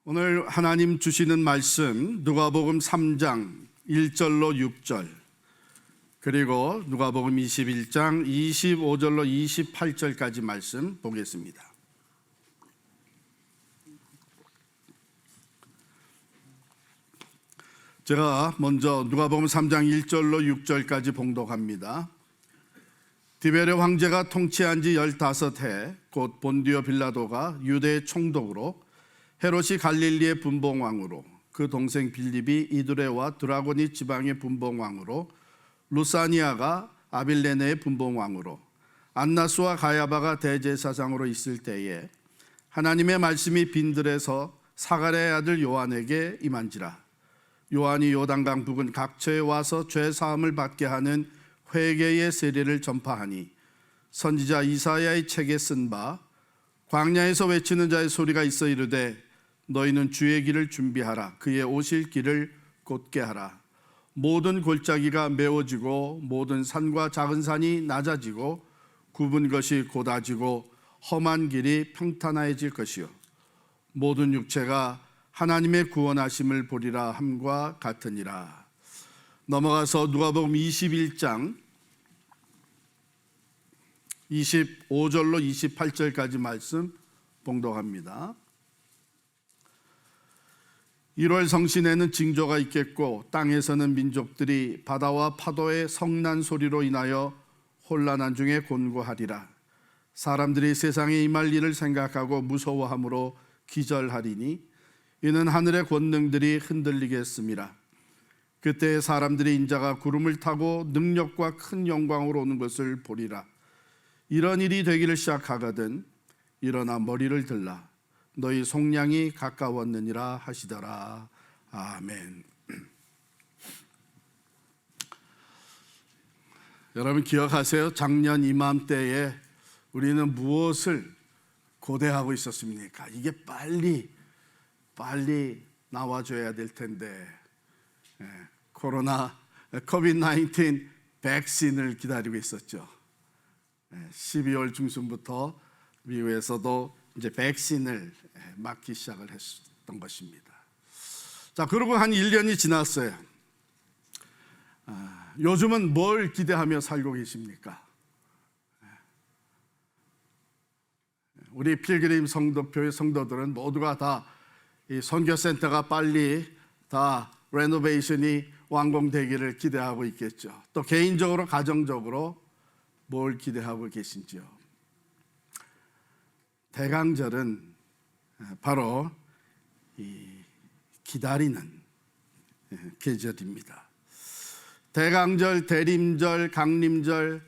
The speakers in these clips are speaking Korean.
오늘 하나님 주시는 말씀 누가복음 3장 1절로 6절 그리고 누가복음 21장 25절로 28절까지 말씀 보겠습니다. 제가 먼저 누가복음 3장 1절로 6절까지 봉독합니다. 디베레 황제가 통치한 지 15해 곧 본디오 빌라도가 유대의 총독으로 헤롯이 갈릴리의 분봉왕으로 그 동생 빌립이 이두레와 드라고니 지방의 분봉왕으로 루사니아가 아빌레네의 분봉왕으로 안나스와 가야바가 대제사장으로 있을 때에 하나님의 말씀이 빈들에서 사가랴의 아들 요한에게 임한지라. 요한이 요단강 북은 각처에 와서 죄 사함을 받게 하는 회개의 세례를 전파하니 선지자 이사야의 책에 쓴 바 광야에서 외치는 자의 소리가 있어 이르되 너희는 주의 길을 준비하라. 그의 오실 길을 곧게 하라. 모든 골짜기가 메워지고 모든 산과 작은 산이 낮아지고 굽은 것이 곧아지고 험한 길이 평탄해질 것이요 모든 육체가 하나님의 구원하심을 보리라 함과 같으니라. 넘어가서 누가복음 21장 25절로 28절까지 말씀 봉독합니다. 1월 성신에는 징조가 있겠고 땅에서는 민족들이 바다와 파도의 성난 소리로 인하여 혼란한 중에 곤고하리라. 사람들이 세상에 임할 일을 생각하고 무서워함으로 기절하리니 이는 하늘의 권능들이 흔들리겠습니다. 그때 사람들이 인자가 구름을 타고 능력과 큰 영광으로 오는 것을 보리라. 이런 일이 되기를 시작하거든 일어나 머리를 들라. 너희 속량이 가까웠느니라 하시더라. 아멘. 여러분 기억하세요? 작년 이맘때에 우리는 무엇을 고대하고 있었습니까? 이게 빨리 나와줘야 될 텐데 코로나 코비드-19 백신을 기다리고 있었죠. 12월 중순부터 미국에서도 이제 백신을 맞기 시작을 했던 것입니다. 자, 그리고 한 1년이 지났어요. 요즘은 뭘 기대하며 살고 계십니까? 우리 필그림 성도교회 성도들은 모두가 다 이 선교센터가 빨리 다 레노베이션이 완공되기를 기대하고 있겠죠. 또 개인적으로 가정적으로 뭘 기대하고 계신지요? 대강절은 바로 이 기다리는 계절입니다. 대강절, 대림절, 강림절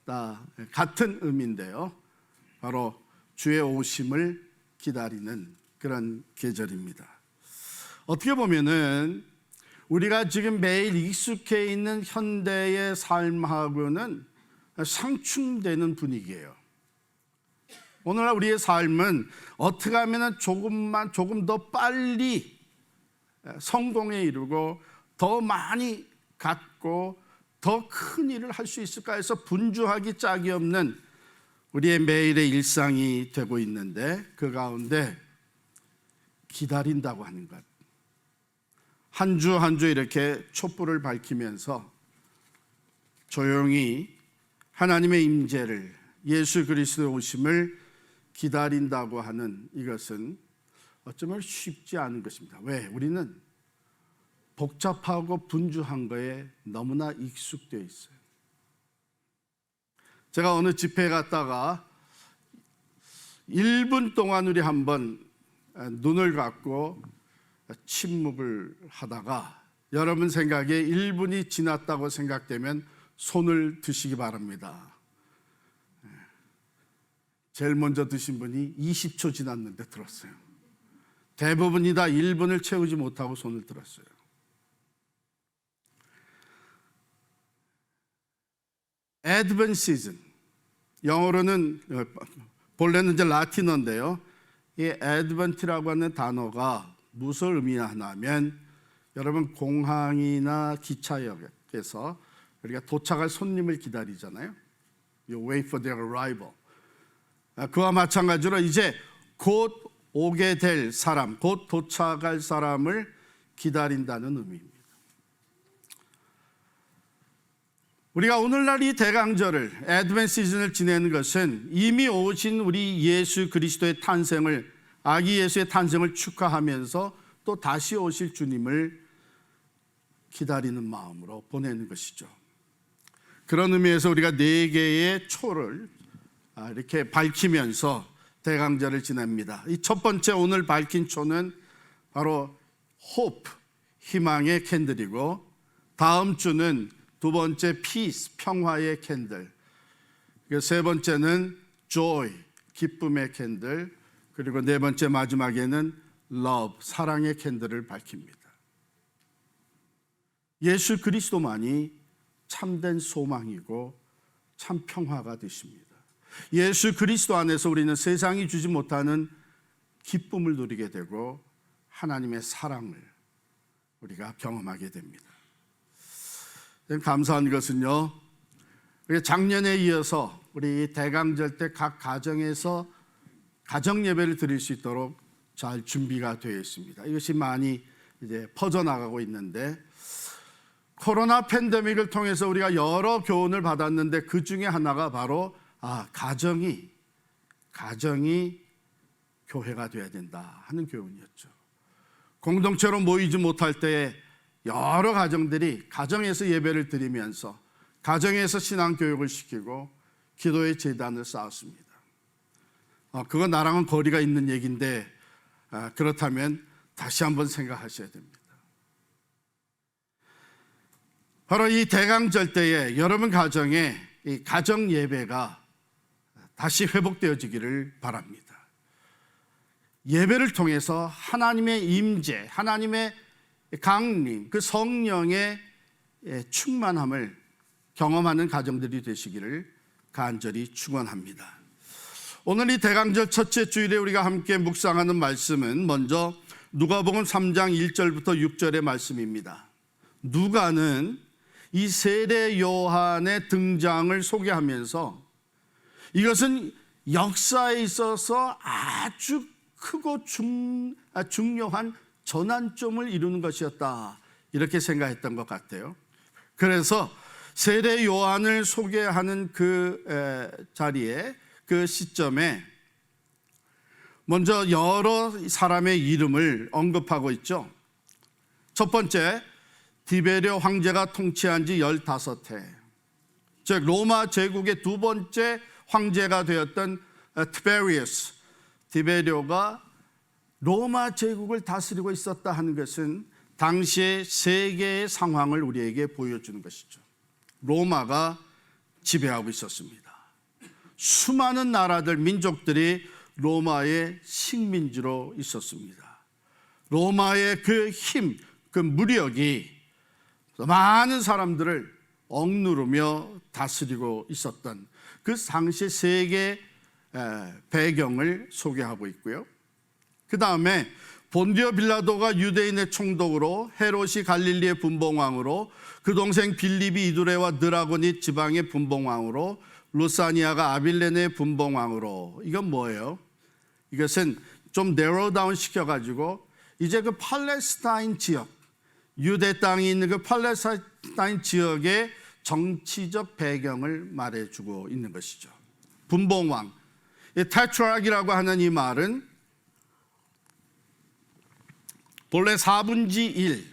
다 같은 의미인데요. 바로 주의 오심을 기다리는 그런 계절입니다. 어떻게 보면은 우리가 지금 매일 익숙해 있는 현대의 삶하고는 상충되는 분위기예요. 오늘날 우리의 삶은 어떻게 하면 조금 더 빨리 성공에 이르고 더 많이 갖고 더 큰 일을 할 수 있을까 해서 분주하기 짝이 없는 우리의 매일의 일상이 되고 있는데 그 가운데 기다린다고 하는 것, 한 주 한 주 이렇게 촛불을 밝히면서 조용히 하나님의 임재를 예수 그리스도의 오심을 기다린다고 하는 이것은 어쩌면 쉽지 않은 것입니다. 왜? 우리는 복잡하고 분주한 거에 너무나 익숙되어 있어요. 제가 어느 집회에 갔다가 1분 동안 우리 한번 눈을 감고 침묵을 하다가 여러분 생각에 1분이 지났다고 생각되면 손을 드시기 바랍니다. 제일 먼저 드신 분이 20초 지났는데 들었어요. 대부분이 다 1분을 채우지 못하고 손을 들었어요. 애드벤트 시즌, 영어로는 본래는 이제 라틴어인데요. 이 애드벤트라고 하는 단어가 무엇을 의미하냐면 여러분 공항이나 기차역에서 우리가 도착할 손님을 기다리잖아요. You wait for their arrival. 그와 마찬가지로 이제 곧 오게 될 사람, 곧 도착할 사람을 기다린다는 의미입니다. 우리가 오늘날 이 대강절을, 애드벤트 시즌을 지내는 것은 이미 오신 우리 예수 그리스도의 탄생을, 아기 예수의 탄생을 축하하면서 또 다시 오실 주님을 기다리는 마음으로 보내는 것이죠. 그런 의미에서 우리가 4개의 초를 이렇게 밝히면서 대강절을 지냅니다. 이 첫 번째 오늘 밝힌 초는 바로 hope, 희망의 캔들이고, 다음 주는 두 번째 peace, 평화의 캔들, 세 번째는 joy, 기쁨의 캔들, 그리고 네 번째 마지막에는 love, 사랑의 캔들을 밝힙니다. 예수 그리스도만이 참된 소망이고 참 평화가 되십니다. 예수 그리스도 안에서 우리는 세상이 주지 못하는 기쁨을 누리게 되고 하나님의 사랑을 우리가 경험하게 됩니다. 감사한 것은요, 작년에 이어서 우리 대강절 때 각 가정에서 가정 예배를 드릴 수 있도록 잘 준비가 되어 있습니다. 이것이 많이 이제 퍼져나가고 있는데, 코로나 팬데믹을 통해서 우리가 여러 교훈을 받았는데 그 중에 하나가 바로 가정이 교회가 되어야 된다 하는 교훈이었죠. 공동체로 모이지 못할 때에 여러 가정들이 가정에서 예배를 드리면서 가정에서 신앙교육을 시키고 기도의 제단을 쌓았습니다. 그건 나랑은 거리가 있는 얘기인데, 그렇다면 다시 한번 생각하셔야 됩니다. 바로 이 대강절 때에 여러분 가정에 이 가정 예배가 다시 회복되어지기를 바랍니다. 예배를 통해서 하나님의 임재, 하나님의 강림, 그 성령의 충만함을 경험하는 가정들이 되시기를 간절히 축원합니다. 오늘 이 대강절 첫째 주일에 우리가 함께 묵상하는 말씀은 먼저 누가복음 3장 1절부터 6절의 말씀입니다. 누가는 이 세례 요한의 등장을 소개하면서 이것은 역사에 있어서 아주 크고 중요한 전환점을 이루는 것이었다, 이렇게 생각했던 것 같아요. 그래서 세례 요한을 소개하는 그 자리에, 그 시점에 먼저 여러 사람의 이름을 언급하고 있죠. 첫 번째, 디베리오 황제가 통치한 지 15해, 즉 로마 제국의 두 번째 황제가 되었던 티베리우스, 디베리오가 로마 제국을 다스리고 있었다 하는 것은 당시의 세계의 상황을 우리에게 보여주는 것이죠. 로마가 지배하고 있었습니다. 수많은 나라들, 민족들이 로마의 식민지로 있었습니다. 로마의 그 힘, 그 무력이 많은 사람들을 억누르며 다스리고 있었던 그 당시 세계 배경을 소개하고 있고요. 그 다음에 본디오 빌라도가 유대인의 총독으로, 헤롯이 갈릴리의 분봉왕으로, 그 동생 빌립이 이두레와 느라고니 지방의 분봉왕으로, 루사니아가 아빌레네의 분봉왕으로. 이건 뭐예요? 이것은 좀 네로다운 시켜가지고 이제 그 팔레스타인 지역, 유대 땅이 있는 그 팔레스타인 지역의 정치적 배경을 말해주고 있는 것이죠. 분봉왕, 테트락이라고 하는 이 말은 본래 4분의 1,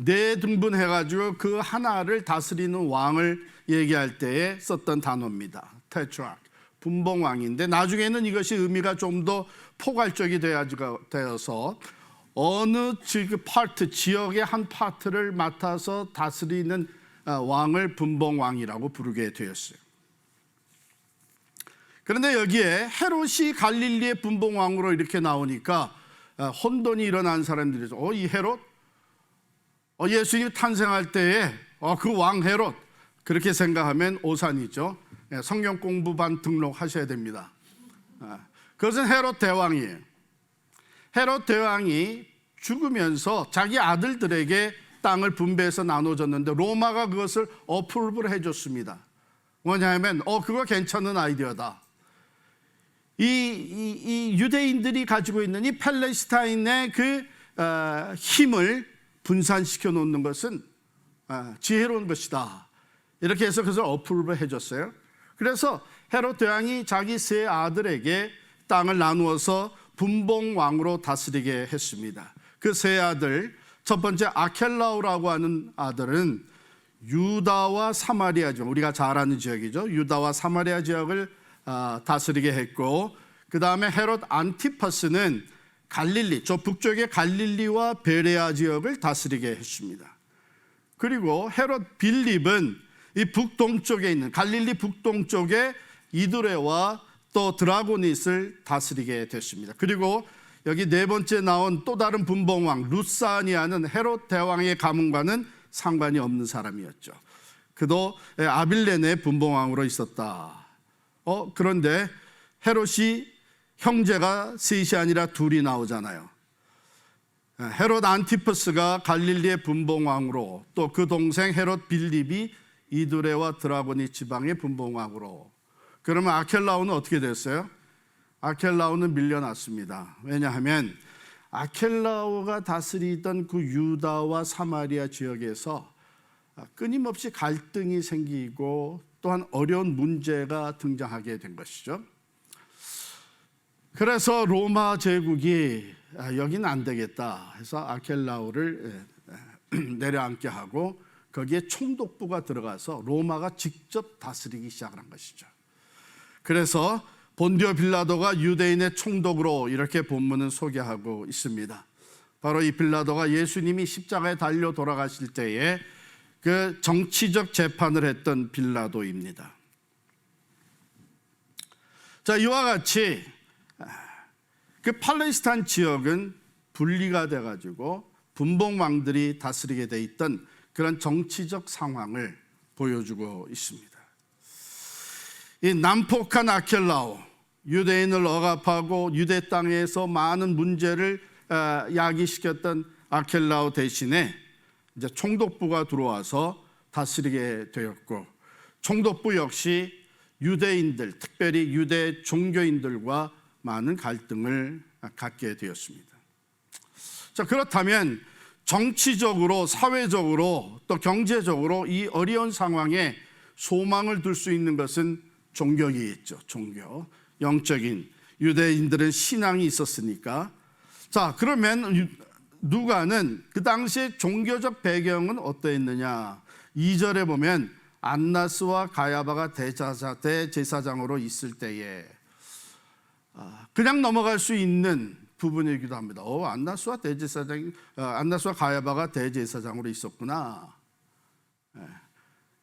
4등분 해가지고 그 하나를 다스리는 왕을 얘기할 때에 썼던 단어입니다. 테트락, 분봉왕인데 나중에는 이것이 의미가 좀 더 포괄적이 되어서 어느 지역의 한 파트를 맡아서 다스리는 왕을 분봉왕이라고 부르게 되었어요. 그런데 여기에 헤롯이 갈릴리의 분봉왕으로 이렇게 나오니까 혼돈이 일어난 사람들이 이 헤롯? 예수님이 탄생할 때에 그 왕 헤롯, 그렇게 생각하면 오산이죠. 성경 공부반 등록하셔야 됩니다. 그것은 헤롯 대왕이에요. 헤롯 대왕이 죽으면서 자기 아들들에게 땅을 분배해서 나눠줬는데 로마가 그것을 어프로브를 해줬습니다. 뭐냐면 그거 괜찮은 아이디어다. 이 유대인들이 가지고 있는 이 팔레스타인의 그 힘을 분산시켜 놓는 것은 지혜로운 것이다. 이렇게 해서 그것을 어프로브 해줬어요. 그래서 헤롯 대왕이 자기 세 아들에게 땅을 나누어서 분봉왕으로 다스리게 했습니다. 그 세 아들, 첫 번째 아켈라오라고 하는 아들은 유다와 사마리아 지역, 우리가 잘 아는 지역이죠. 유다와 사마리아 지역을 다스리게 했고, 그 다음에 헤롯 안티파스는 갈릴리, 저 북쪽의 갈릴리와 베레아 지역을 다스리게 했습니다. 그리고 헤롯 빌립은 이 북동쪽에 있는 갈릴리 북동쪽의 이두레와 또 드라고닛을 다스리게 됐습니다. 그리고 여기 네 번째 나온 또 다른 분봉왕 루사니아는 헤롯 대왕의 가문과는 상관이 없는 사람이었죠. 그도 아빌레네 분봉왕으로 있었다. 그런데 헤롯이 형제가 셋이 아니라 둘이 나오잖아요. 헤롯 안티퍼스가 갈릴리의 분봉왕으로, 또 그 동생 헤롯 빌립이 이두레와 드라고니 지방의 분봉왕으로. 그러면 아켈라오는 어떻게 됐어요? 아켈라오는 밀려났습니다. 왜냐하면 아켈라오가 다스리던 그 유다와 사마리아 지역에서 끊임없이 갈등이 생기고 또한 어려운 문제가 등장하게 된 것이죠. 그래서 로마 제국이 여기는 안 되겠다 해서 아켈라오를 내려앉게 하고 거기에 총독부가 들어가서 로마가 직접 다스리기 시작한 것이죠. 그래서 본디오 빌라도가 유대인의 총독으로 이렇게 본문은 소개하고 있습니다. 바로 이 빌라도가 예수님이 십자가에 달려 돌아가실 때에 그 정치적 재판을 했던 빌라도입니다. 자, 이와 같이 그 팔레스타인 지역은 분리가 돼가지고 분봉왕들이 다스리게 돼 있던 그런 정치적 상황을 보여주고 있습니다. 이 난폭한 아켈라오, 유대인을 억압하고 유대 땅에서 많은 문제를 야기시켰던 아켈라오 대신에 이제 총독부가 들어와서 다스리게 되었고, 총독부 역시 유대인들, 특별히 유대 종교인들과 많은 갈등을 갖게 되었습니다. 자, 그렇다면 정치적으로, 사회적으로, 또 경제적으로 이 어려운 상황에 소망을 둘 수 있는 것은 종교이겠죠. 종교, 영적인 유대인들은 신앙이 있었으니까. 자, 그러면 누가는 그 당시의 종교적 배경은 어떠했느냐? 2절에 보면 안나스와 가야바가 대제사장으로 있을 때에, 그냥 넘어갈 수 있는 부분이기도 합니다. 안나스와 가야바가 대제사장으로 있었구나.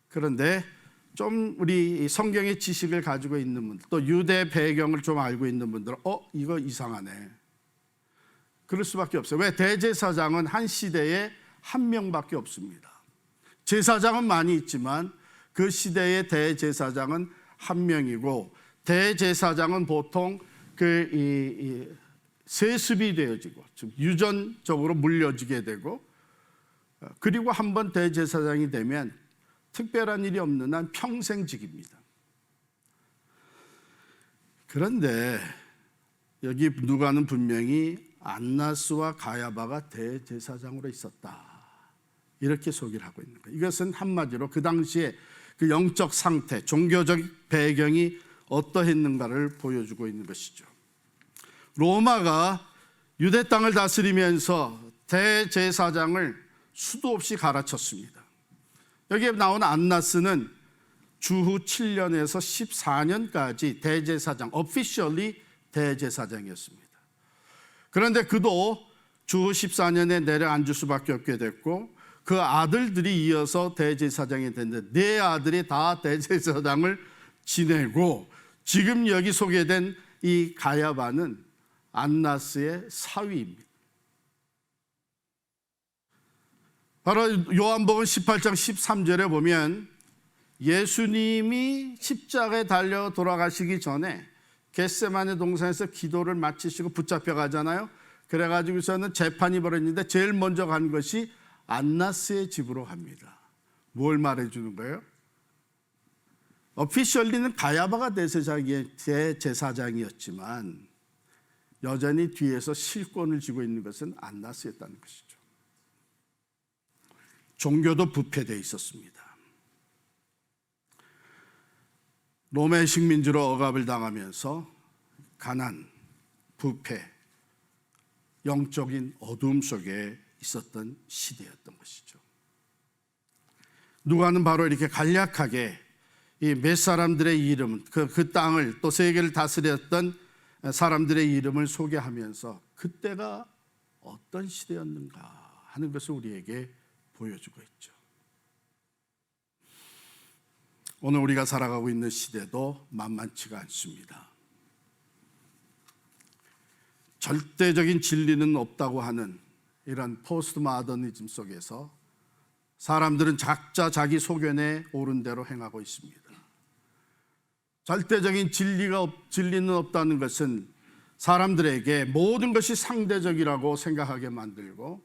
그런데 좀 우리 성경의 지식을 가지고 있는 분들, 또 유대 배경을 좀 알고 있는 분들은 이거 이상하네. 그럴 수밖에 없어요. 왜? 대제사장은 한 시대에 한 명밖에 없습니다. 제사장은 많이 있지만 그 시대의 대제사장은 한 명이고, 대제사장은 보통 세습이 되어지고 유전적으로 물려지게 되고, 그리고 한번 대제사장이 되면 특별한 일이 없는 한 평생직입니다. 그런데 여기 누가는 분명히 안나스와 가야바가 대제사장으로 있었다, 이렇게 소개를 하고 있는 거예요. 이것은 한마디로 그 당시에 그 영적 상태, 종교적 배경이 어떠했는가를 보여주고 있는 것이죠. 로마가 유대 땅을 다스리면서 대제사장을 수도 없이 갈아쳤습니다. 여기에 나온 안나스는 주후 7년에서 14년까지 대제사장, officially 대제사장이었습니다. 그런데 그도 주후 14년에 내려앉을 수밖에 없게 됐고, 그 아들들이 이어서 대제사장이 됐는데 네 아들이 다 대제사장을 지내고, 지금 여기 소개된 이 가야바는 안나스의 사위입니다. 바로 요한복음 18장 13절에 보면 예수님이 십자가에 달려 돌아가시기 전에 겟세마네 동산에서 기도를 마치시고 붙잡혀 가잖아요. 그래가지고서는 재판이 벌어졌는데 제일 먼저 간 것이 안나스의 집으로 갑니다. 뭘 말해주는 거예요? 오피셜리는 가야바가 대제사장이었지만 여전히 뒤에서 실권을 쥐고 있는 것은 안나스였다는 것이죠. 종교도 부패되어 있었습니다. 로마의 식민지로 억압을 당하면서 가난, 부패, 영적인 어두움 속에 있었던 시대였던 것이죠. 누가는 바로 이렇게 간략하게 이 몇 사람들의 이름, 그 땅을 또 세계를 다스렸던 사람들의 이름을 소개하면서 그때가 어떤 시대였는가 하는 것을 우리에게 보여주고 있죠. 오늘 우리가 살아가고 있는 시대도 만만치가 않습니다. 절대적인 진리는 없다고 하는 이런 포스트 모더니즘 속에서 사람들은 각자 자기 소견에 옳은 대로 행하고 있습니다. 절대적인 진리는 없다는 것은 사람들에게 모든 것이 상대적이라고 생각하게 만들고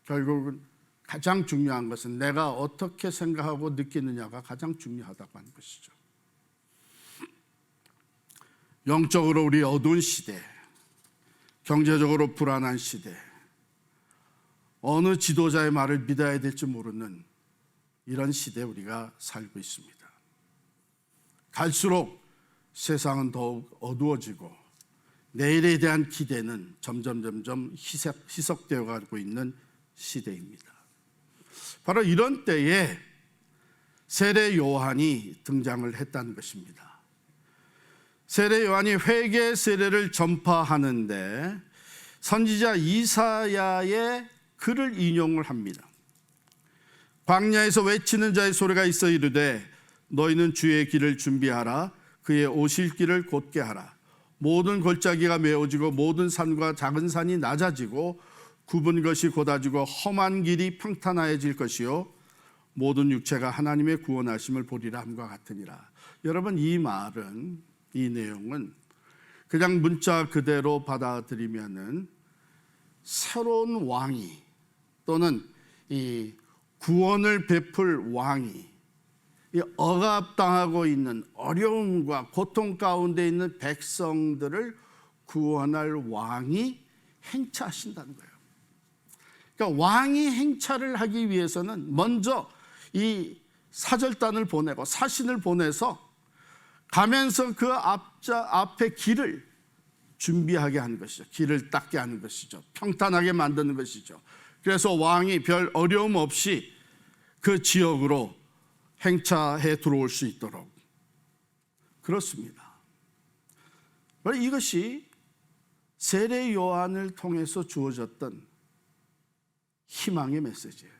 결국은 가장 중요한 것은 내가 어떻게 생각하고 느끼느냐가 가장 중요하다고 하는 것이죠. 영적으로 우리 어두운 시대, 경제적으로 불안한 시대, 어느 지도자의 말을 믿어야 될지 모르는 이런 시대에 우리가 살고 있습니다. 갈수록 세상은 더욱 어두워지고 내일에 대한 기대는 점점 희석되어 가고 있는 시대입니다. 바로 이런 때에 세례 요한이 등장을 했다는 것입니다. 세례 요한이 회개 세례를 전파하는데 선지자 이사야의 글을 인용을 합니다. 광야에서 외치는 자의 소리가 있어 이르되 너희는 주의 길을 준비하라. 그의 오실 길을 곧게 하라. 모든 골짜기가 메어지고 모든 산과 작은 산이 낮아지고 굽은 것이 곧아지고 험한 길이 평탄하여질 것이요 모든 육체가 하나님의 구원하심을 보리라 함과 같으니라. 여러분, 이 말은, 이 내용은 그냥 문자 그대로 받아들이면은 새로운 왕이 또는 이 구원을 베풀 왕이 이 억압당하고 있는 어려움과 고통 가운데 있는 백성들을 구원할 왕이 행차하신다는 거예요. 그러니까 왕이 행차를 하기 위해서는 먼저 이 사절단을 보내고 사신을 보내서 가면서 그 앞에 길을 준비하게 하는 것이죠. 길을 닦게 하는 것이죠. 평탄하게 만드는 것이죠. 그래서 왕이 별 어려움 없이 그 지역으로 행차해 들어올 수 있도록 그렇습니다. 이것이 세례 요한을 통해서 주어졌던 희망의 메시지예요.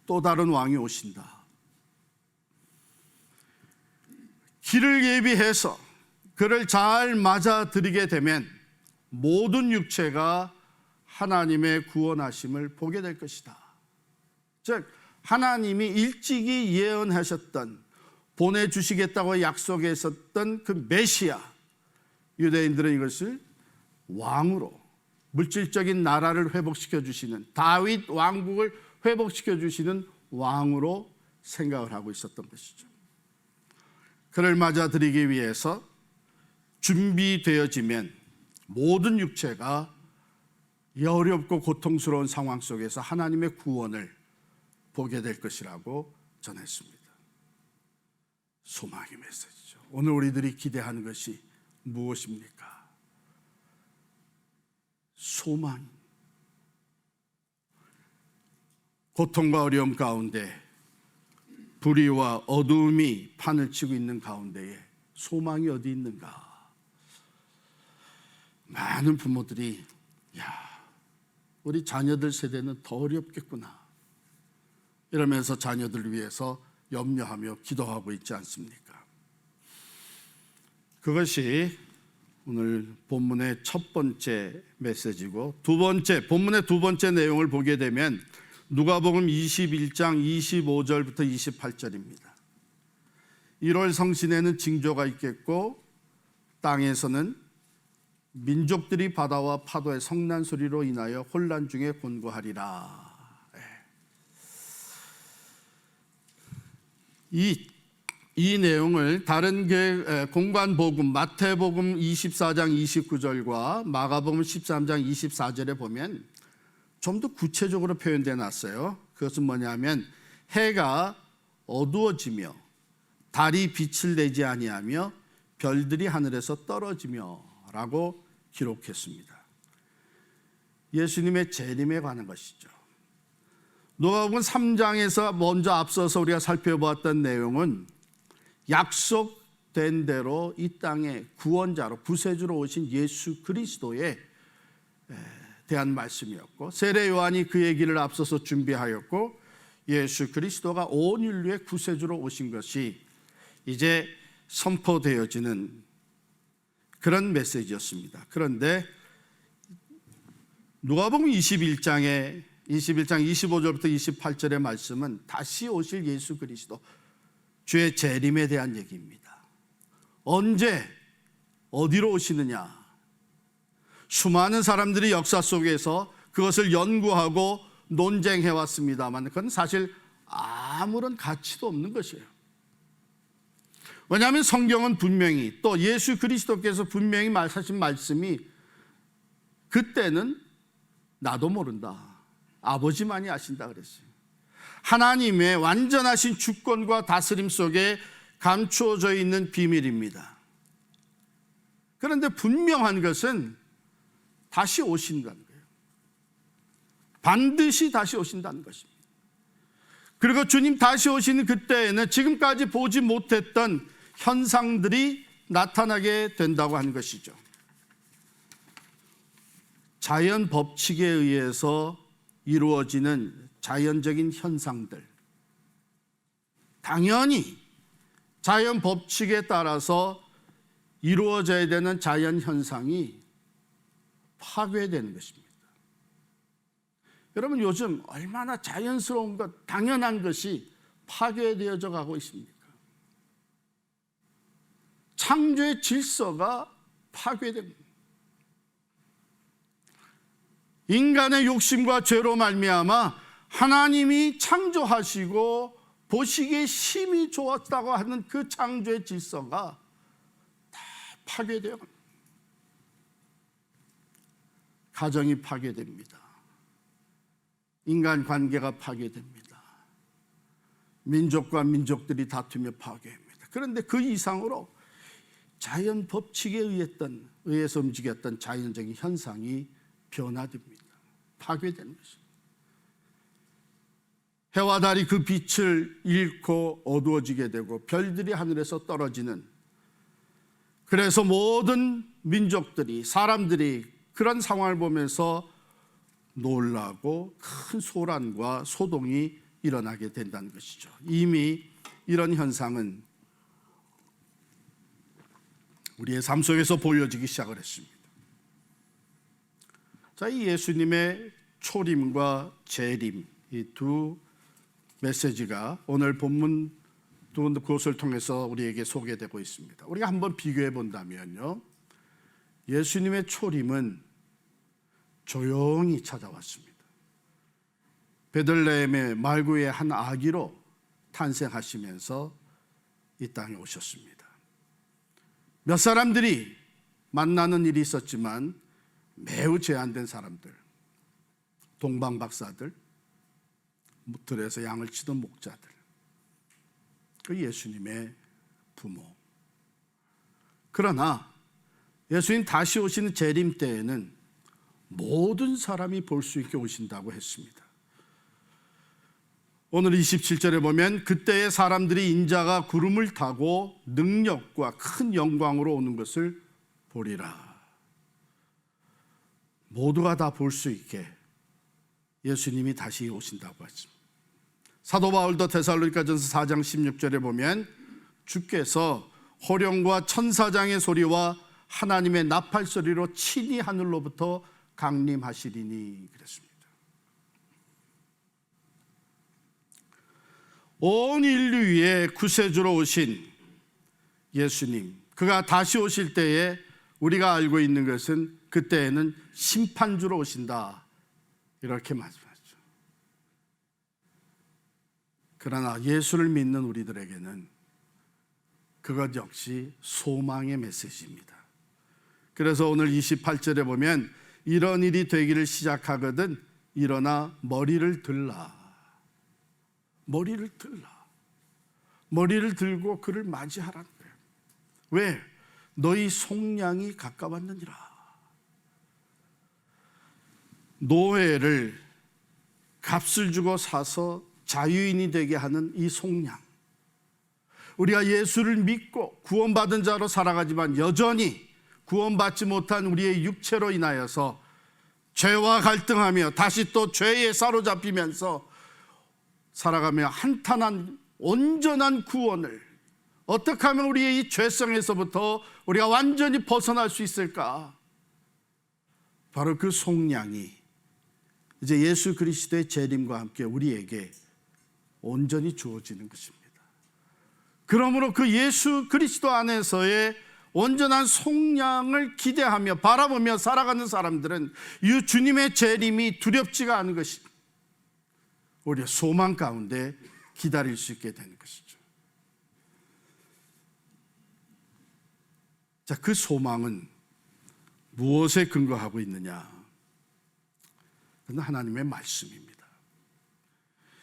또 다른 왕이 오신다. 길을 예비해서 그를 잘 맞아들이게 되면 모든 육체가 하나님의 구원하심을 보게 될 것이다. 즉 하나님이 일찍이 예언하셨던 보내주시겠다고 약속했었던 그 메시아, 유대인들은 이것을 왕으로 물질적인 나라를 회복시켜 주시는 다윗 왕국을 회복시켜 주시는 왕으로 생각을 하고 있었던 것이죠. 그를 맞아들이기 위해서 준비되어지면 모든 육체가 이 어렵고 고통스러운 상황 속에서 하나님의 구원을 보게 될 것이라고 전했습니다. 소망의 메시지죠. 오늘 우리들이 기대하는 것이 무엇입니까? 소망. 고통과 어려움 가운데 불의와 어두움이 판을 치고 있는 가운데에 소망이 어디 있는가? 많은 부모들이 우리 자녀들 세대는 더 어렵겠구나 이러면서 자녀들을 위해서 염려하며 기도하고 있지 않습니까? 그것이 오늘 본문의 첫 번째 메시지고 본문의 두 번째 내용을 보게 되면 누가복음 21장 25절부터 28절입니다. 1월 성신에는 징조가 있겠고 땅에서는 민족들이 바다와 파도의 성난 소리로 인하여 혼란 중에 곤고하리라. 이 이 내용을 다른 공관복음 마태복음 24장 29절과 마가복음 13장 24절에 보면 좀 더 구체적으로 표현되어 놨어요. 그것은 뭐냐면 해가 어두워지며 달이 빛을 내지 아니하며 별들이 하늘에서 떨어지며 라고 기록했습니다. 예수님의 재림에 관한 것이죠. 누가복음 3장에서 먼저 앞서서 우리가 살펴보았던 내용은 약속된 대로 이 땅에 구원자로 구세주로 오신 예수 그리스도에 대한 말씀이었고, 세례 요한이 그의 길을 앞서서 준비하였고, 예수 그리스도가 온 인류의 구세주로 오신 것이 이제 선포되어지는 그런 메시지였습니다. 그런데 누가복음 21장 25절부터 28절의 말씀은 다시 오실 예수 그리스도 주의 재림에 대한 얘기입니다. 언제 어디로 오시느냐? 수많은 사람들이 역사 속에서 그것을 연구하고 논쟁해 왔습니다만 그건 사실 아무런 가치도 없는 것이에요. 왜냐하면 성경은 분명히 또 예수 그리스도께서 분명히 말하신 말씀이 그때는 나도 모른다, 아버지만이 아신다 그랬어요. 하나님의 완전하신 주권과 다스림 속에 감추어져 있는 비밀입니다. 그런데 분명한 것은 다시 오신다는 거예요. 반드시 다시 오신다는 것입니다. 그리고 주님 다시 오시는 그때에는 지금까지 보지 못했던 현상들이 나타나게 된다고 하는 것이죠. 자연 법칙에 의해서 이루어지는 자연적인 현상들, 당연히 자연 법칙에 따라서 이루어져야 되는 자연 현상이 파괴되는 것입니다. 여러분, 요즘 얼마나 자연스러운 것, 당연한 것이 파괴되어져 가고 있습니까? 창조의 질서가 파괴됩니다. 인간의 욕심과 죄로 말미암아 하나님이 창조하시고 보시기에 심히 좋았다고 하는 그 창조의 질서가 다 파괴되어 갑니다. 가정이 파괴됩니다. 인간관계가 파괴됩니다. 민족과 민족들이 다투며 파괴합니다. 그런데 그 이상으로 자연 법칙에 의해서 움직였던 자연적인 현상이 변화됩니다. 파괴되는 것입니다. 해와 달이 그 빛을 잃고 어두워지게 되고 별들이 하늘에서 떨어지는, 그래서 모든 민족들이, 사람들이 그런 상황을 보면서 놀라고 큰 소란과 소동이 일어나게 된다는 것이죠. 이미 이런 현상은 우리의 삶 속에서 보여지기 시작을 했습니다. 자, 이 예수님의 초림과 재림, 이 두 메시지가 오늘 본문 두 곳을 통해서 우리에게 소개되고 있습니다. 우리가 한번 비교해 본다면요, 예수님의 초림은 조용히 찾아왔습니다. 베들레헴의 말구의 한 아기로 탄생하시면서 이 땅에 오셨습니다. 몇 사람들이 만나는 일이 있었지만 매우 제한된 사람들, 동방박사들, 들에서 양을 치던 목자들, 그 예수님의 부모. 그러나 예수님 다시 오시는 재림 때에는 모든 사람이 볼 수 있게 오신다고 했습니다. 오늘 27절에 보면 그때의 사람들이 인자가 구름을 타고 능력과 큰 영광으로 오는 것을 보리라. 모두가 다 볼 수 있게 예수님이 다시 오신다고 했습니다. 사도 바울도 데살로니가전서 4장 16절에 보면 주께서 호령과 천사장의 소리와 하나님의 나팔 소리로 친히 하늘로부터 강림하시리니 그랬습니다. 온 인류 위에 구세주로 오신 예수님, 그가 다시 오실 때에 우리가 알고 있는 것은 그때에는 심판주로 오신다, 이렇게 말씀하죠. 그러나 예수를 믿는 우리들에게는 그것 역시 소망의 메시지입니다. 그래서 오늘 28절에 보면 이런 일이 되기를 시작하거든 일어나 머리를 들라. 머리를 들라. 머리를 들고 그를 맞이하라는 거예요. 왜? 너희 속량이 가까웠느니라. 노예를 값을 주고 사서 자유인이 되게 하는 이 속량. 우리가 예수를 믿고 구원받은 자로 살아가지만 여전히 구원받지 못한 우리의 육체로 인하여서 죄와 갈등하며 다시 또 죄에 사로잡히면서 살아가며 한탄한 온전한 구원을 어떻게 하면 우리의 이 죄성에서부터 우리가 완전히 벗어날 수 있을까? 바로 그 속량이 이제 예수 그리스도의 재림과 함께 우리에게 온전히 주어지는 것입니다. 그러므로 그 예수 그리스도 안에서의 온전한 속량을 기대하며 바라보며 살아가는 사람들은 이 주님의 재림이 두렵지가 않은 것이 오히려 소망 가운데 기다릴 수 있게 되는 것이죠. 자, 그 소망은 무엇에 근거하고 있느냐? 그건 하나님의 말씀입니다.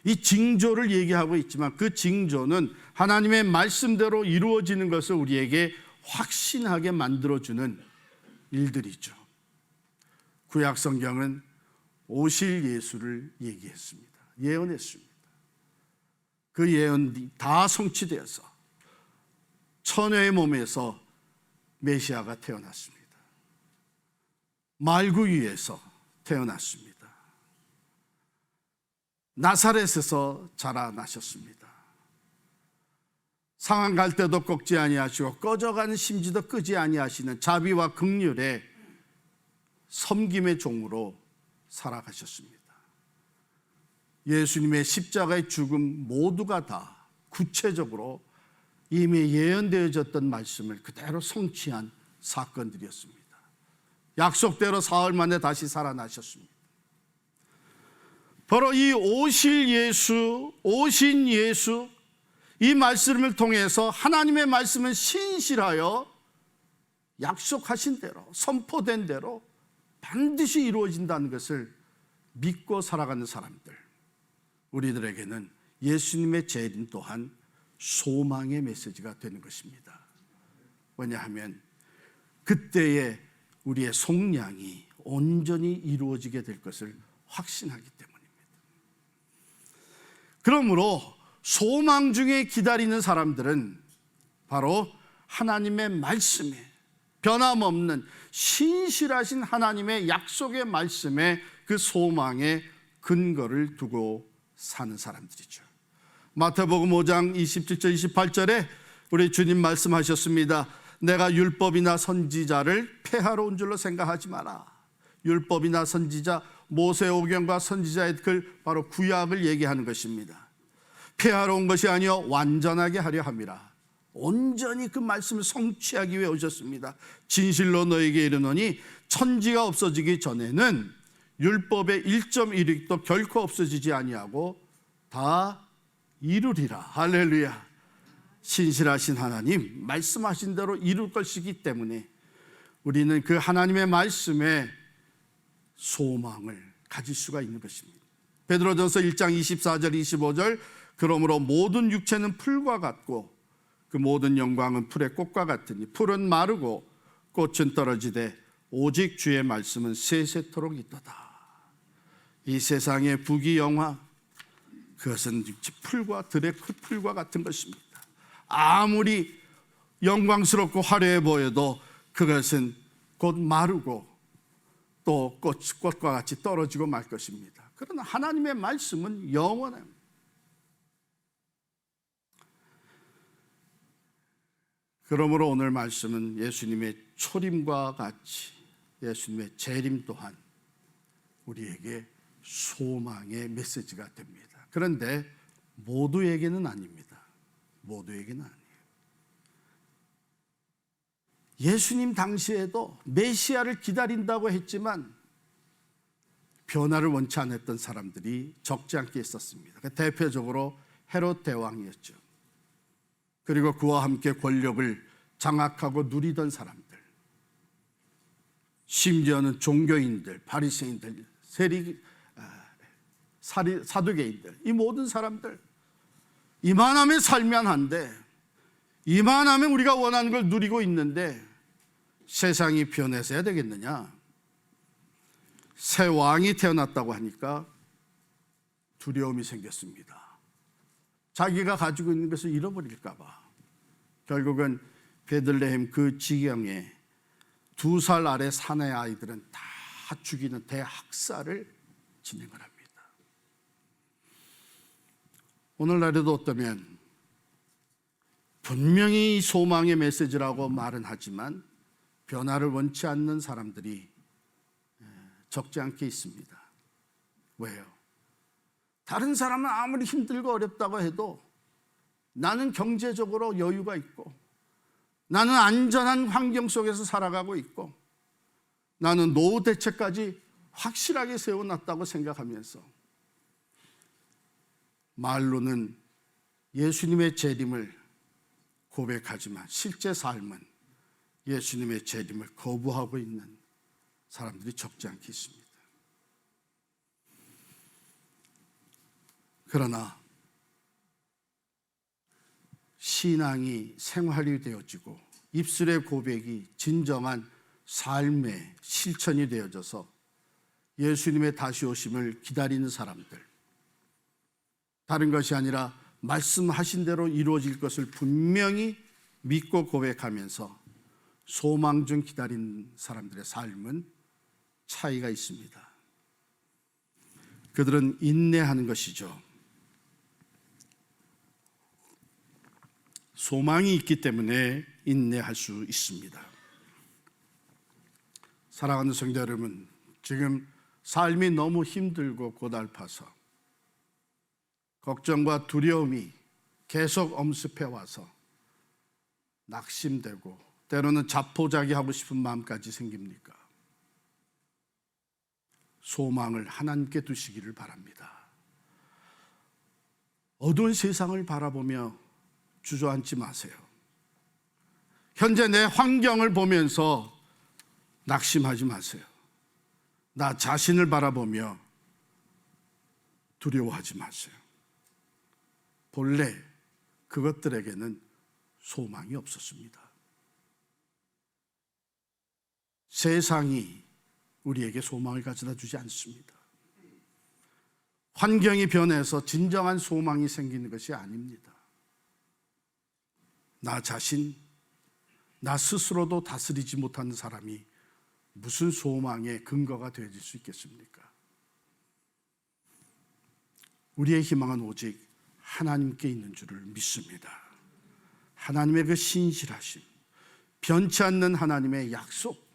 이 징조를 얘기하고 있지만 그 징조는 하나님의 말씀대로 이루어지는 것을 우리에게 확신하게 만들어주는 일들이죠. 구약 성경은 오실 예수를 얘기했습니다. 예언했습니다. 그 예언이 다 성취되어서 처녀의 몸에서 메시아가 태어났습니다. 말구 위에서 태어났습니다. 나사렛에서 자라나셨습니다. 상한 갈대도 꺾지 아니하시고 꺼져가는 심지도 끄지 아니하시는 자비와 긍휼의 섬김의 종으로 살아가셨습니다. 예수님의 십자가의 죽음 모두가 다 구체적으로 이미 예언되어졌던 말씀을 그대로 성취한 사건들이었습니다. 약속대로 사흘 만에 다시 살아나셨습니다. 바로 이 오실 예수, 오신 예수, 이 말씀을 통해서 하나님의 말씀은 신실하여 약속하신 대로, 선포된 대로 반드시 이루어진다는 것을 믿고 살아가는 사람들, 우리들에게는 예수님의 재림 또한 소망의 메시지가 되는 것입니다. 왜냐하면 그때에 우리의 속량이 온전히 이루어지게 될 것을 확신하기 때문입니다. 그러므로 소망 중에 기다리는 사람들은 바로 하나님의 말씀에 변함없는 신실하신 하나님의 약속의 말씀에 그 소망의 근거를 두고 사는 사람들이죠. 마태복음 5장 27절 28절에 우리 주님 말씀하셨습니다. 내가 율법이나 선지자를 폐하러 온 줄로 생각하지 마라. 율법이나 선지자, 모세오경과 선지자의 글, 바로 구약을 얘기하는 것입니다. 폐하러 온 것이 아니요 완전하게 하려 함이라. 온전히 그 말씀을 성취하기 위해 오셨습니다. 진실로 너에게 이르노니 천지가 없어지기 전에는 율법의 1.1획도 결코 없어지지 아니하고 다 이루리라. 할렐루야. 신실하신 하나님 말씀하신 대로 이룰 것이기 때문에 우리는 그 하나님의 말씀에 소망을 가질 수가 있는 것입니다. 베드로전서 1장 24절 25절 그러므로 모든 육체는 풀과 같고 그 모든 영광은 풀의 꽃과 같으니 풀은 마르고 꽃은 떨어지되 오직 주의 말씀은 세세토록 있도다. 이 세상의 부귀영화 그것은 풀과 들의 풀과 같은 것입니다. 아무리 영광스럽고 화려해 보여도 그것은 곧 마르고 또 꽃과 같이 떨어지고 말 것입니다. 그러나 하나님의 말씀은 영원합니다. 그러므로 오늘 말씀은 예수님의 초림과 같이 예수님의 재림 또한 우리에게 소망의 메시지가 됩니다. 그런데 모두에게는 아닙니다. 모두에게는 아니에요. 예수님 당시에도 메시아를 기다린다고 했지만 변화를 원치 않았던 사람들이 적지 않게 있었습니다. 대표적으로 헤롯 대왕이었죠. 그리고 그와 함께 권력을 장악하고 누리던 사람들, 심지어는 종교인들, 바리새인들, 사두개인들, 이 모든 사람들, 이만하면 살면 한데, 이만하면 우리가 원하는 걸 누리고 있는데 세상이 변해서 해야 되겠느냐? 새 왕이 태어났다고 하니까 두려움이 생겼습니다. 자기가 가지고 있는 것을 잃어버릴까 봐. 결국은 베들레헴 그 지경에 2살 아래 사내 아이들은 다 죽이는 대학살을 진행을 합니다. 오늘날에도 어떠면 분명히 소망의 메시지라고 말은 하지만 변화를 원치 않는 사람들이 적지 않게 있습니다. 왜요? 다른 사람은 아무리 힘들고 어렵다고 해도 나는 경제적으로 여유가 있고, 나는 안전한 환경 속에서 살아가고 있고, 나는 노후 대책까지 확실하게 세워놨다고 생각하면서 말로는 예수님의 재림을 고백하지만 실제 삶은 예수님의 재림을 거부하고 있는 사람들이 적지 않게 있습니다. 그러나 신앙이 생활이 되어지고 입술의 고백이 진정한 삶의 실천이 되어져서 예수님의 다시 오심을 기다리는 사람들, 다른 것이 아니라 말씀하신 대로 이루어질 것을 분명히 믿고 고백하면서 소망 중 기다리는 사람들의 삶은 차이가 있습니다. 그들은 인내하는 것이죠. 소망이 있기 때문에 인내할 수 있습니다. 사랑하는 성도 여러분, 지금 삶이 너무 힘들고 고달파서 걱정과 두려움이 계속 엄습해 와서 낙심되고 때로는 자포자기하고 싶은 마음까지 생깁니까? 소망을 하나님께 두시기를 바랍니다. 어두운 세상을 바라보며 주저앉지 마세요. 현재 내 환경을 보면서 낙심하지 마세요. 나 자신을 바라보며 두려워하지 마세요. 본래 그것들에게는 소망이 없었습니다. 세상이 우리에게 소망을 가져다 주지 않습니다. 환경이 변해서 진정한 소망이 생기는 것이 아닙니다. 나 자신, 나 스스로도 다스리지 못하는 사람이 무슨 소망의 근거가 되어질 수 있겠습니까? 우리의 희망은 오직 하나님께 있는 줄을 믿습니다. 하나님의 그 신실하심, 변치 않는 하나님의 약속,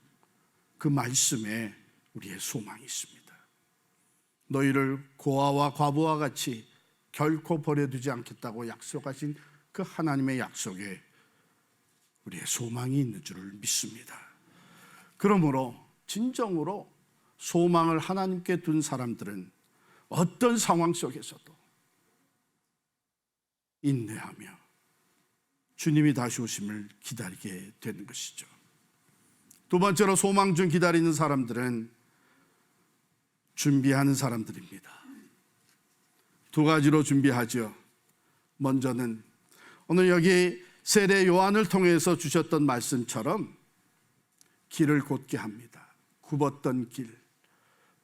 그 말씀에 우리의 소망이 있습니다. 너희를 고아와 과부와 같이 결코 버려두지 않겠다고 약속하신 그 하나님의 약속에 우리의 소망이 있는 줄을 믿습니다. 그러므로 진정으로 소망을 하나님께 둔 사람들은 어떤 상황 속에서도 인내하며 주님이 다시 오심을 기다리게 되는 것이죠. 두 번째로 소망 중 기다리는 사람들은 준비하는 사람들입니다. 두 가지로 준비하죠. 먼저는 오늘 여기 세례 요한을 통해서 주셨던 말씀처럼 길을 곧게 합니다. 굽었던 길,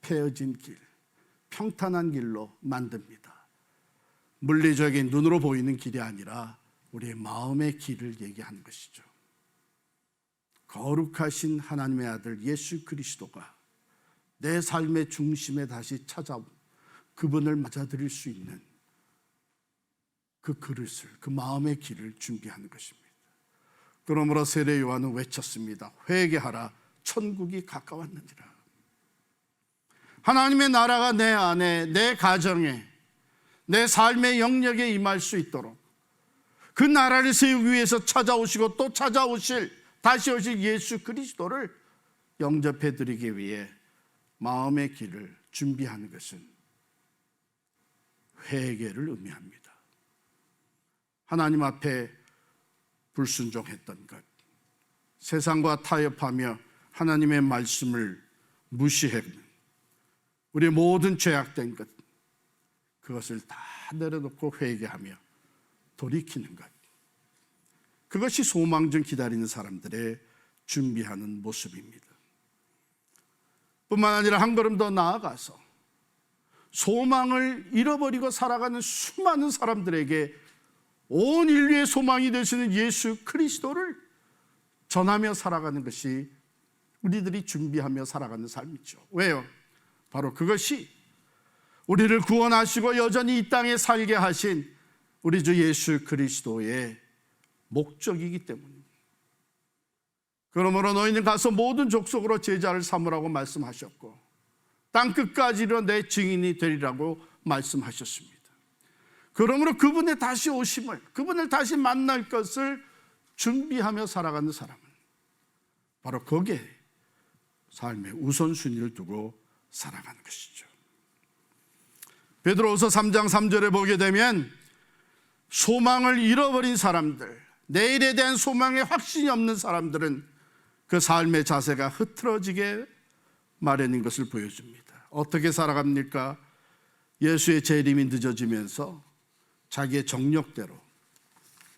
패어진 길, 평탄한 길로 만듭니다. 물리적인 눈으로 보이는 길이 아니라 우리의 마음의 길을 얘기하는 것이죠. 거룩하신 하나님의 아들 예수 그리스도가 내 삶의 중심에 다시 찾아온 그분을 맞아들일 수 있는 그 그릇을, 그 마음의 길을 준비하는 것입니다. 그러므로 세례 요한은 외쳤습니다. 회개하라, 천국이 가까웠느니라. 하나님의 나라가 내 안에, 내 가정에, 내 삶의 영역에 임할 수 있도록 그 나라를 세우기 위해서 찾아오시고 또 찾아오실, 다시 오실 예수 그리스도를 영접해 드리기 위해 마음의 길을 준비하는 것은 회개를 의미합니다. 하나님 앞에 불순종했던 것, 세상과 타협하며 하나님의 말씀을 무시했던 우리 모든 죄악된 것, 그것을 다 내려놓고 회개하며 돌이키는 것, 그것이 소망 중 기다리는 사람들의 준비하는 모습입니다. 뿐만 아니라 한 걸음 더 나아가서 소망을 잃어버리고 살아가는 수많은 사람들에게 온 인류의 소망이 되시는 예수 그리스도를 전하며 살아가는 것이 우리들이 준비하며 살아가는 삶이죠. 왜요? 바로 그것이 우리를 구원하시고 여전히 이 땅에 살게 하신 우리 주 예수 그리스도의 목적이기 때문입니다. 그러므로 너희는 가서 모든 족속으로 제자를 삼으라고 말씀하셨고 땅 끝까지로 내 증인이 되리라고 말씀하셨습니다. 그러므로 그분의 다시 오심을, 그분을 다시 만날 것을 준비하며 살아가는 사람은 바로 거기에 삶의 우선순위를 두고 살아가는 것이죠. 베드로후서 3장 3절에 보게 되면 소망을 잃어버린 사람들, 내일에 대한 소망에 확신이 없는 사람들은 그 삶의 자세가 흐트러지게 마련인 것을 보여줍니다. 어떻게 살아갑니까? 예수의 재림이 늦어지면서 자기의 정력대로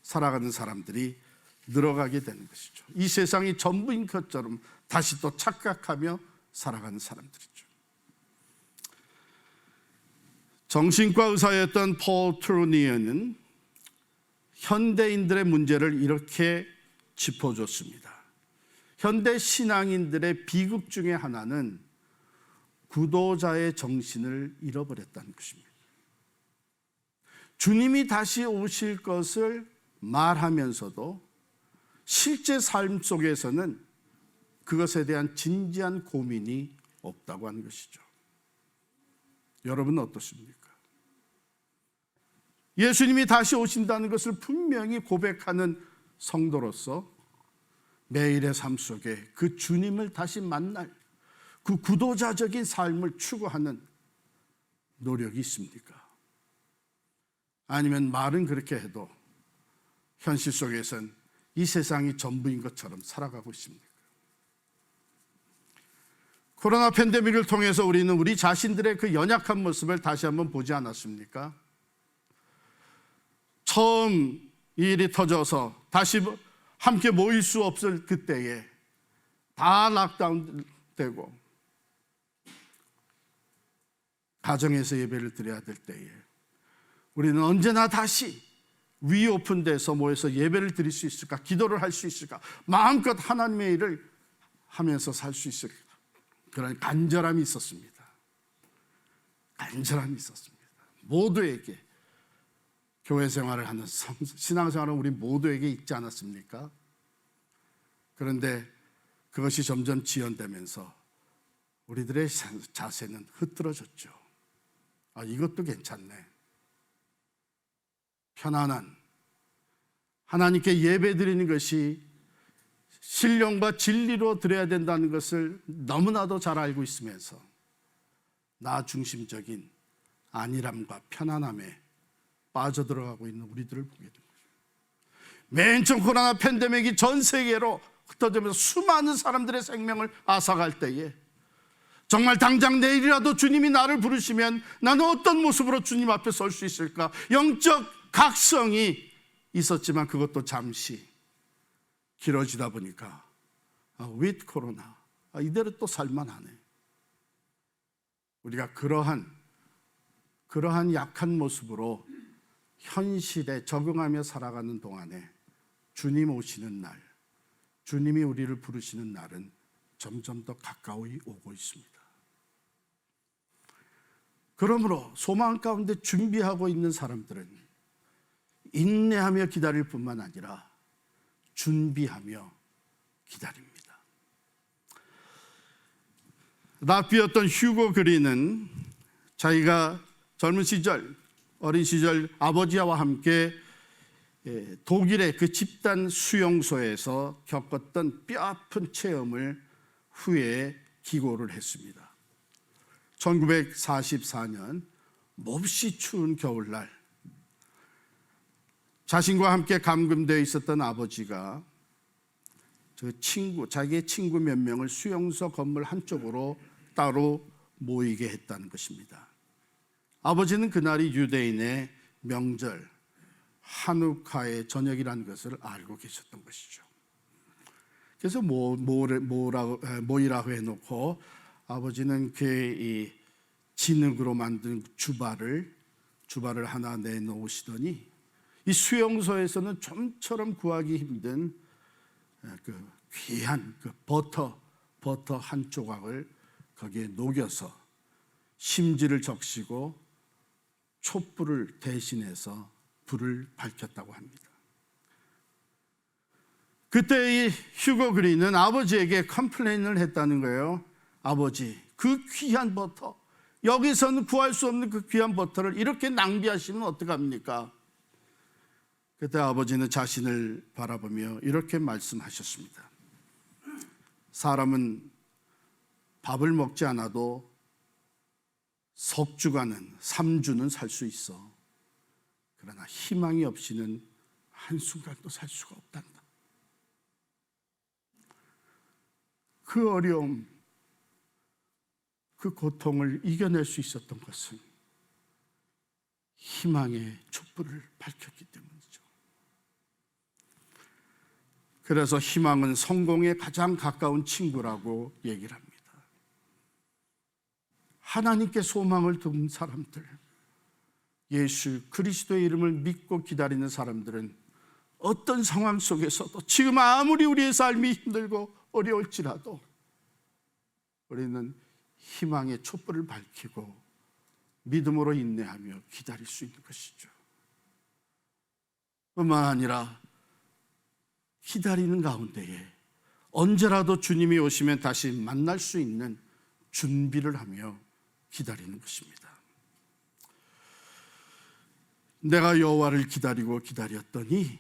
살아가는 사람들이 늘어가게 되는 것이죠. 이 세상이 전부인 것처럼 다시 또 착각하며 살아가는 사람들이죠. 정신과 의사였던 폴 트루니어는 현대인들의 문제를 이렇게 짚어줬습니다. 현대 신앙인들의 비극 중에 하나는 구도자의 정신을 잃어버렸다는 것입니다. 주님이 다시 오실 것을 말하면서도 실제 삶 속에서는 그것에 대한 진지한 고민이 없다고 하는 것이죠. 여러분은 어떻습니까? 예수님이 다시 오신다는 것을 분명히 고백하는 성도로서 매일의 삶 속에 그 주님을 다시 만날 그 구도자적인 삶을 추구하는 노력이 있습니까? 아니면 말은 그렇게 해도 현실 속에선 이 세상이 전부인 것처럼 살아가고 있습니까? 코로나 팬데믹을 통해서 우리는 우리 자신들의 그 연약한 모습을 다시 한번 보지 않았습니까? 처음 이 일이 터져서 다시 함께 모일 수 없을 그때에 다 락다운 되고 가정에서 예배를 드려야 될 때에 우리는 언제나 다시 위오픈돼서 모여서 예배를 드릴 수 있을까? 기도를 할 수 있을까? 마음껏 하나님의 일을 하면서 살 수 있을까? 그런 간절함이 있었습니다. 간절함이 있었습니다. 모두에게 교회 생활을 하는 신앙생활은 우리 모두에게 있지 않았습니까? 그런데 그것이 점점 지연되면서 우리들의 자세는 흐트러졌죠. 아, 이것도 괜찮네. 편안한 하나님께 예배 드리는 것이 신령과 진리로 드려야 된다는 것을 너무나도 잘 알고 있으면서 나 중심적인 안일함과 편안함에 빠져들어가고 있는 우리들을 보게 됩니다. 맨 처음 코로나 팬데믹이 전 세계로 흩어지면서 수많은 사람들의 생명을 앗아갈 때에 정말 당장 내일이라도 주님이 나를 부르시면 나는 어떤 모습으로 주님 앞에 설 수 있을까? 영적 각성이 있었지만 그것도 잠시 길어지다 보니까 with 코로나 이대로 또 살만하네. 우리가 그러한 약한 모습으로 현실에 적응하며 살아가는 동안에 주님 오시는 날, 주님이 우리를 부르시는 날은 점점 더 가까이 오고 있습니다. 그러므로 소망 가운데 준비하고 있는 사람들은 인내하며 기다릴 뿐만 아니라 준비하며 기다립니다. 랍비였던 휴고 그린은 자기가 젊은 시절, 어린 시절 아버지와 함께 독일의 그 집단 수용소에서 겪었던 뼈아픈 체험을 후에 기고를 했습니다. 1944년 몹시 추운 겨울날 자신과 함께 감금되어 있었던 아버지가 자기의 친구 몇 명을 수용소 건물 한쪽으로 따로 모이게 했다는 것입니다. 아버지는 그날이 유대인의 명절 하누카의 저녁이라는 것을 알고 계셨던 것이죠. 그래서 모이라고 해놓고 아버지는 그의 진흙으로 만든 주발을 하나 내놓으시더니 이 수용소에서는 좀처럼 구하기 힘든 그 귀한 그 버터 한 조각을 거기에 녹여서 심지를 적시고 촛불을 대신해서 불을 밝혔다고 합니다. 그때 이 휴고 그린은 아버지에게 컴플레인을 했다는 거예요. 아버지, 그 귀한 버터, 여기서는 구할 수 없는 그 귀한 버터를 이렇게 낭비하시면 어떡합니까? 그때 아버지는 자신을 바라보며 이렇게 말씀하셨습니다. 사람은 밥을 먹지 않아도 석 주간은, 3주는 살 수 있어. 그러나 희망이 없이는 한순간도 살 수가 없단다. 그 어려움, 그 고통을 이겨낼 수 있었던 것은 희망의 촛불을 밝혔기 때문이죠. 그래서 희망은 성공에 가장 가까운 친구라고 얘기를 합니다. 하나님께 소망을 둔 사람들, 예수 그리스도의 이름을 믿고 기다리는 사람들은 어떤 상황 속에서도 지금 아무리 우리의 삶이 힘들고 어려울지라도 우리는 희망의 촛불을 밝히고 믿음으로 인내하며 기다릴 수 있는 것이죠. 뿐만 아니라 기다리는 가운데에 언제라도 주님이 오시면 다시 만날 수 있는 준비를 하며 기다리는 것입니다. 내가 여호와를 기다렸더니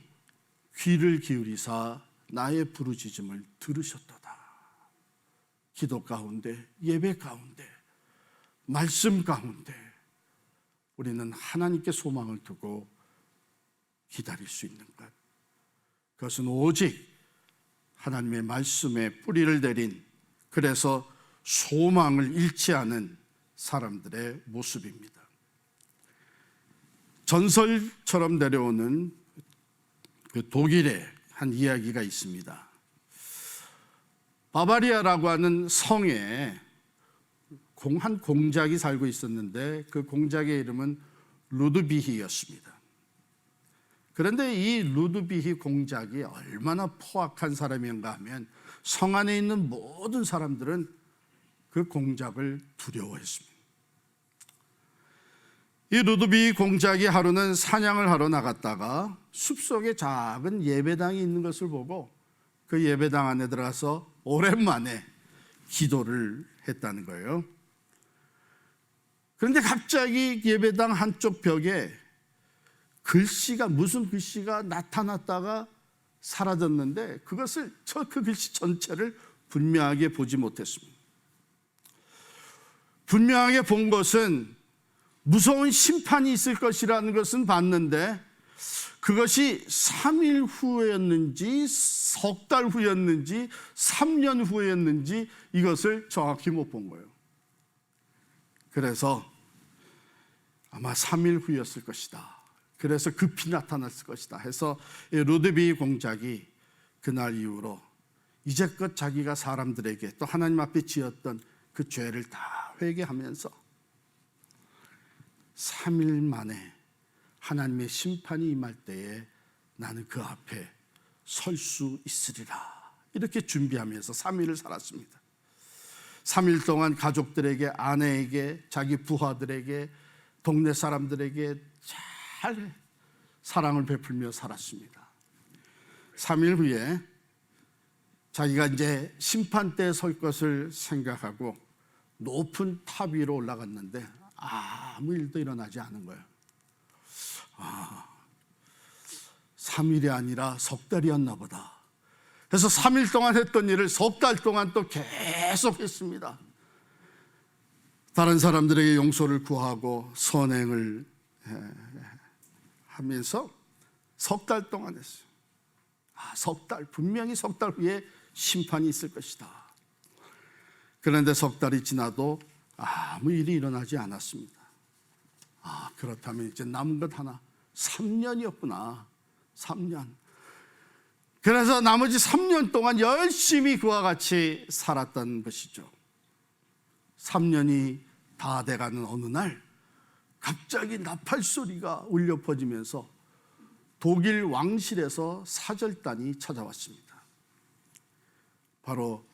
귀를 기울이사 나의 부르짖음을 들으셨도다. 기도 가운데, 예배 가운데, 말씀 가운데 우리는 하나님께 소망을 두고 기다릴 수 있는 것, 그것은 오직 하나님의 말씀에 뿌리를 내린, 그래서 소망을 잃지 않은 사람들의 모습입니다. 전설처럼 내려오는 그 독일의 한 이야기가 있습니다. 바바리아라고 하는 성에 한 공작이 살고 있었는데 그 공작의 이름은 루드비히였습니다. 그런데 이 루드비히 공작이 얼마나 포악한 사람인가 하면 성 안에 있는 모든 사람들은 그 공작을 두려워했습니다. 이 루드비히 공작이 하루는 사냥을 하러 나갔다가 숲속에 작은 예배당이 있는 것을 보고 그 예배당 안에 들어가서 오랜만에 기도를 했다는 거예요. 그런데 갑자기 예배당 한쪽 벽에 무슨 글씨가 나타났다가 사라졌는데 그 글씨 전체를 분명하게 보지 못했습니다. 분명하게 본 것은 무서운 심판이 있을 것이라는 것은 봤는데 그것이 3일 후였는지 석 달 후였는지 3년 후였는지 이것을 정확히 못 본 거예요. 그래서 아마 3일 후였을 것이다. 그래서 급히 나타났을 것이다 해서 루드비히 공작이 그날 이후로 이제껏 자기가 사람들에게 또 하나님 앞에 지었던 그 죄를 다 회개하면서 3일 만에 하나님의 심판이 임할 때에 나는 그 앞에 설 수 있으리라 이렇게 준비하면서 3일을 살았습니다. 3일 동안 가족들에게, 아내에게, 자기 부하들에게, 동네 사람들에게 잘 사랑을 베풀며 살았습니다. 3일 후에 자기가 이제 심판대에 설 것을 생각하고 높은 탑 위로 올라갔는데 아무 일도 일어나지 않은 거예요. 3일이 아니라 석 달이었나 보다. 그래서 3일 동안 했던 일을 석 달 동안 또 계속 했습니다. 다른 사람들에게 용서를 구하고 선행을 하면서 석 달 동안 했어요. 석 달, 분명히 석 달 후에 심판이 있을 것이다. 그런데 석 달이 지나도 아무 일이 일어나지 않았습니다. 그렇다면 이제 남은 것 하나, 3년이었구나. 3년. 그래서 나머지 3년 동안 열심히 그와 같이 살았던 것이죠. 3년이 다 돼가는 어느 날 갑자기 나팔 소리가 울려 퍼지면서 독일 왕실에서 사절단이 찾아왔습니다. 바로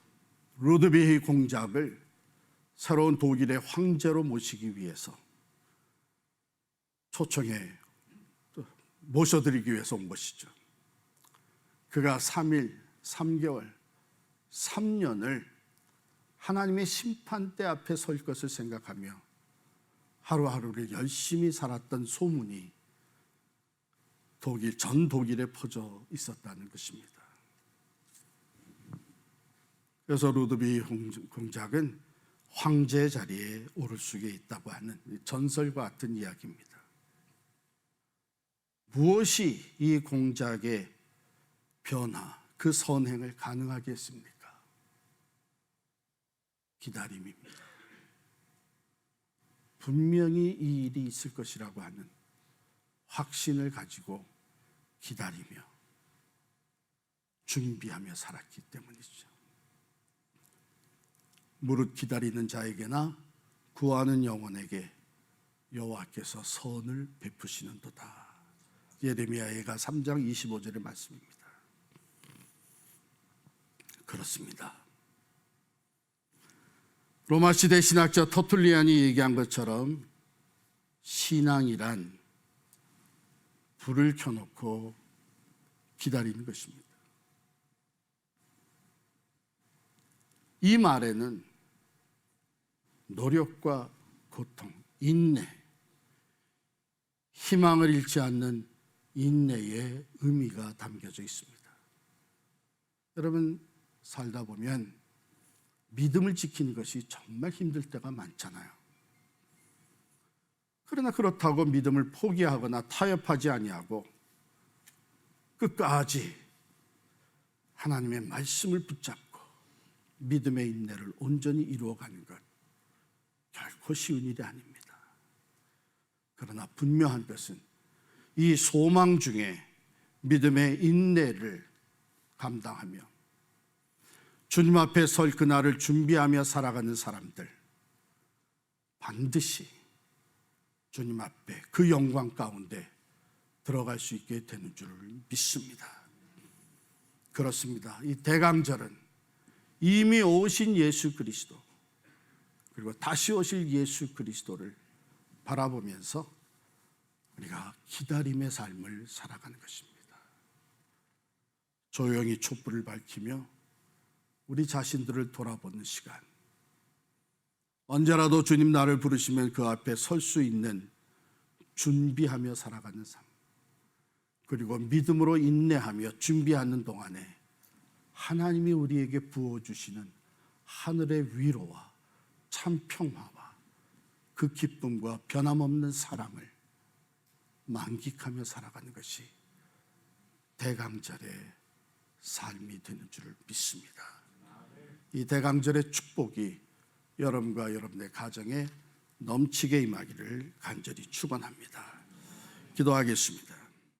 루드비히 공작을 새로운 독일의 황제로 모시기 위해서 초청해 모셔드리기 위해서 온 것이죠. 그가 3일, 3개월, 3년을 하나님의 심판대 앞에 설 것을 생각하며 하루하루를 열심히 살았던 소문이 전 독일에 퍼져 있었다는 것입니다. 그래서 루드비히 공작은 황제 자리에 오를 수 있다고 하는 전설과 같은 이야기입니다. 무엇이 이 공작의 변화, 그 선행을 가능하게 했습니까? 기다림입니다. 분명히 이 일이 있을 것이라고 하는 확신을 가지고 기다리며 준비하며 살았기 때문이죠. 무릇 기다리는 자에게나 구하는 영혼에게 여호와께서 선을 베푸시는도다. 예레미야가 3장 25절의 말씀입니다. 그렇습니다. 로마 시대 신학자 터툴리안이 얘기한 것처럼 신앙이란 불을 켜놓고 기다리는 것입니다. 이 말에는 노력과 고통, 인내, 희망을 잃지 않는 인내의 의미가 담겨져 있습니다. 여러분, 살다 보면 믿음을 지키는 것이 정말 힘들 때가 많잖아요. 그러나 그렇다고 믿음을 포기하거나 타협하지 아니하고 끝까지 하나님의 말씀을 붙잡고 믿음의 인내를 온전히 이루어가는 것, 결코 쉬운 일이 아닙니다. 그러나 분명한 것은 이 소망 중에 믿음의 인내를 감당하며 주님 앞에 설 그날을 준비하며 살아가는 사람들, 반드시 주님 앞에 그 영광 가운데 들어갈 수 있게 되는 줄을 믿습니다. 그렇습니다. 이 대강절은 이미 오신 예수 그리스도, 그리고 다시 오실 예수 그리스도를 바라보면서 우리가 기다림의 삶을 살아가는 것입니다. 조용히 촛불을 밝히며 우리 자신들을 돌아보는 시간, 언제라도 주님 나를 부르시면 그 앞에 설 수 있는 준비하며 살아가는 삶, 그리고 믿음으로 인내하며 준비하는 동안에 하나님이 우리에게 부어주시는 하늘의 위로와 참 평화와 그 기쁨과 변함없는 사랑을 만끽하며 살아가는 것이 대강절의 삶이 되는 줄을 믿습니다. 이 대강절의 축복이 여러분과 여러분의 가정에 넘치게 임하기를 간절히 축원합니다. 기도하겠습니다.